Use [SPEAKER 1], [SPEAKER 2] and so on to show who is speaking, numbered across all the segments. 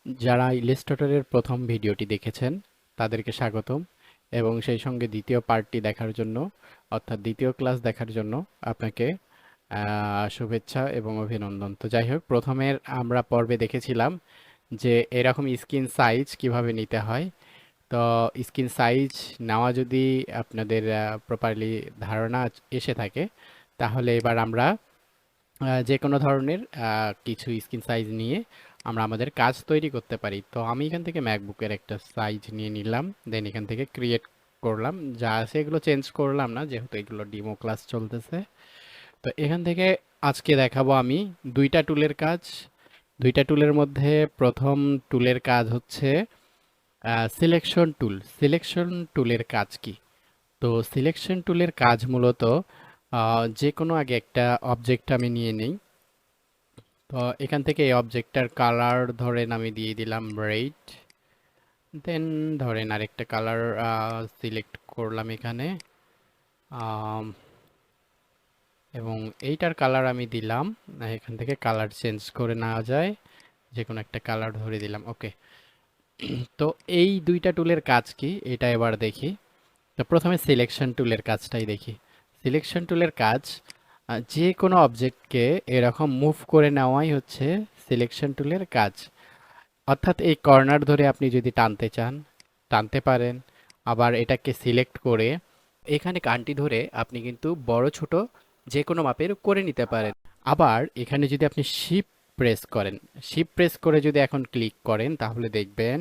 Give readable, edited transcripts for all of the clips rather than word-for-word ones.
[SPEAKER 1] যারা ইলাস্ট্রেটরের প্রথম ভিডিওটি দেখেছেন তাদেরকে স্বাগতম এবং সেই সঙ্গে দ্বিতীয় পার্টটি দেখার জন্য অর্থাৎ দ্বিতীয় ক্লাস দেখার জন্য আপনাকে শুভেচ্ছা এবং অভিনন্দন। তো যাই হোক, প্রথমের আমরা পর্বে দেখেছিলাম যে এরকম স্ক্রিন সাইজ কিভাবে নিতে হয়। তো স্ক্রিন সাইজ নেওয়া যদি আপনাদের প্রপারলি ধারণা এসে থাকে, তাহলে এবার আমরা যে কোনো ধরনের কিছু স্ক্রিন সাইজ নিয়ে আমরা আমাদের কাজ তৈরি করতে পারি। তো আমি এখান থেকে ম্যাকবুকের একটা সাইজ নিয়ে নিলাম, দেন এখান থেকে ক্রিয়েট করলাম। যা আছে এগুলো চেঞ্জ করলাম না, যেহেতু এগুলো ডিমো ক্লাস চলতেছে। তো এখান থেকে আজকে দেখাবো আমি দুইটা টুলের কাজ। দুইটা টুলের মধ্যে প্রথম টুলের কাজ হচ্ছে সিলেকশন টুল। সিলেকশন টুলের কাজ কি? তো সিলেকশন টুলের কাজ মূলত যে কোনো আগে একটা অবজেক্ট আমি নিয়ে নেই। তো এখান থেকে এই অবজেক্টটার কালার ধরেন আমি দিয়ে দিলাম রেড, দেন ধরেন আরেকটা কালার সিলেক্ট করলাম এখানে, আম, এবং এইটার কালার আমি দিলাম, এখান থেকে কালার চেঞ্জ করে নেওয়া যায়, যে কোনো একটা কালার ধরে দিলাম। ওকে, তো এই দুইটা টুলের কাজ কি এটা এবার দেখি। তো প্রথমে সিলেকশন টুলের কাজটাই দেখি। সিলেকশন টুলের কাজ যে কোনো অবজেক্টকে এরকম মুভ করে নেওয়াই হচ্ছে সিলেকশন টুলের কাজ। অর্থাৎ এই কর্নার ধরে আপনি যদি টানতে চান টানতে পারেন, আবার এটাকে সিলেক্ট করে এখানে কানটি ধরে আপনি কিন্তু বড় ছোট যে কোনো মাপের করে নিতে পারেন। আবার এখানে যদি আপনি শিফট প্রেস করেন, শিফট প্রেস করে যদি এখন ক্লিক করেন, তাহলে দেখবেন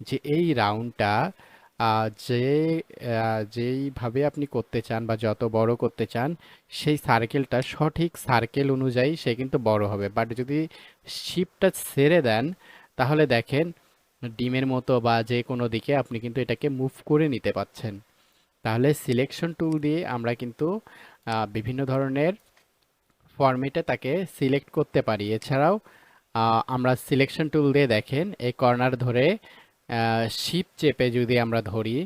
[SPEAKER 1] যে এই রাউন্ডটা যে যেইভাবে আপনি করতে চান বা যত বড় করতে চান, সেই সার্কেলটা সঠিক সার্কেল অনুযায়ী সে কিন্তু বড় হবে। বাট যদি শিফটটা ছেড়ে দেন, তাহলে দেখেন ডিমের মতো বা যে কোনো দিকে আপনি কিন্তু এটাকে মুভ করে নিতে পারছেন। তাহলে সিলেকশন টুল দিয়ে আমরা কিন্তু বিভিন্ন ধরনের ফরম্যাটে তাকে সিলেক্ট করতে পারি। এছাড়াও আমরা সিলেকশন টুল দিয়ে দেখেন এই কর্নার ধরে শিপ চেপে যদি আমরা ধরি,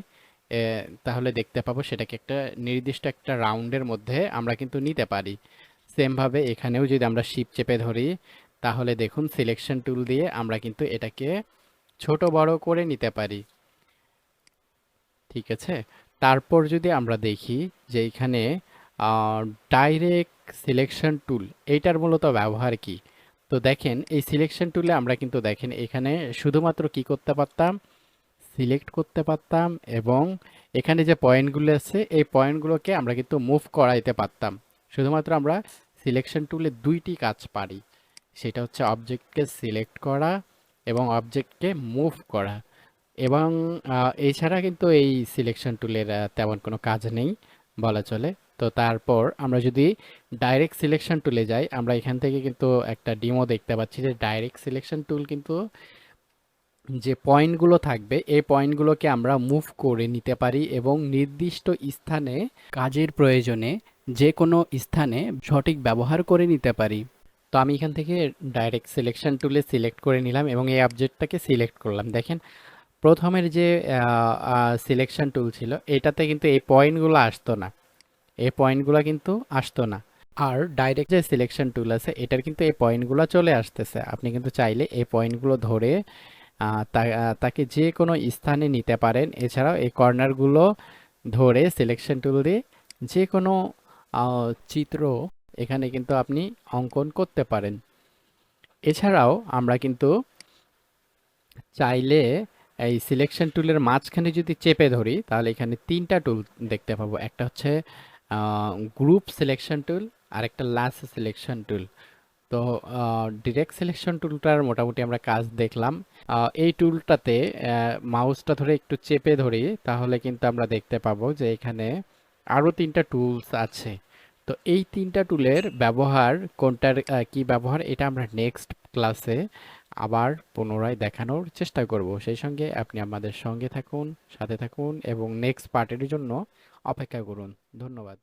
[SPEAKER 1] তাহলে দেখতে পাবো সেটাকে একটা নির্দিষ্ট একটা রাউন্ডের মধ্যে আমরা কিন্তু নিতে পারি। সেমভাবে এখানেও যদি আমরা শিপ চেপে ধরি, তাহলে দেখুন সিলেকশন টুল দিয়ে আমরা কিন্তু এটাকে ছোট বড় করে নিতে পারি। ঠিক আছে, তারপর যদি আমরা দেখি যে এখানে ডাইরেক্ট সিলেকশন টুল, এইটার মূলত ব্যবহার কি। তো দেখেন এই সিলেকশন টুলে আমরা কিন্তু দেখেন এখানে শুধুমাত্র কি করতে পারতাম, সিলেক্ট করতে পারতাম, এবং এখানে যে পয়েন্টগুলো আছে এই পয়েন্টগুলোকে আমরা কিন্তু মুভ করাইতে পারতাম। শুধুমাত্র আমরা সিলেকশন টুলে দুইটি কাজ পারি, সেটা হচ্ছে অবজেক্টকে সিলেক্ট করা এবং অবজেক্টকে মুভ করা। এবং এছাড়া কিন্তু এই সিলেকশন টুলের তেমন কোনো কাজ নেই বলা চলে। তো তারপর আমরা যদি ডাইরেক্ট সিলেকশন টুলে যাই, আমরা এখান থেকে কিন্তু একটা ডিমো দেখতে পাচ্ছি যে ডাইরেক্ট সিলেকশন টুল কিন্তু যে পয়েন্টগুলো থাকবে এই পয়েন্টগুলোকে আমরা মুভ করে নিতে পারি এবং নির্দিষ্ট স্থানে কাজের প্রয়োজনে যে কোনো স্থানে সঠিক ব্যবহার করে নিতে পারি। তো আমি এখান থেকে ডাইরেক্ট সিলেকশন টুলে সিলেক্ট করে নিলাম এবং এই অবজেক্টটাকে সিলেক্ট করলাম। দেখেন প্রথমের যে সিলেকশন টুল ছিল এটাতে কিন্তু এই পয়েন্টগুলো আসতো না, এই পয়েন্টগুলো কিন্তু আসতো না। আর ডাইরেক্ট যে সিলেকশন টুল আছে এটার কিন্তু এই পয়েন্টগুলো চলে আসতেছে। আপনি কিন্তু চাইলে এই পয়েন্টগুলো ধরে তাকে যে কোনো স্থানে নিতে পারেন। এছাড়াও এই কর্নারগুলো ধরে সিলেকশন টুল দিয়ে যে কোনো চিত্র এখানে কিন্তু আপনি অঙ্কন করতে পারেন। এছাড়াও আমরা কিন্তু চাইলে এই সিলেকশন টুলের মাঝখানে যদি চেপে ধরি, তাহলে এখানে তিনটা টুল দেখতে পাবো। একটা হচ্ছে গ্রুপ সিলেকশন টুল, আর একটা লাস্ট সিলেকশন টুল। তো ডিরেক্ট সিলেকশন টুলটার মোটামুটি আমরা কাজ দেখলাম। এই টুলটাতে মাউসটা ধরে একটু চেপে ধরি, তাহলে কিন্তু আমরা দেখতে পাবো যে এখানে আরো তিনটা টুলস আছে। তো এই তিনটা টুলের ব্যবহার কোনটার কি ব্যবহার, এটা আমরা নেক্সট ক্লাসে আবার পুনরায় দেখানোর চেষ্টা করব। সেই সঙ্গে আপনি আমাদের সঙ্গে থাকুন, সাথে থাকুন এবং নেক্সট পার্টের জন্য অপেক্ষা করুন। ধন্যবাদ।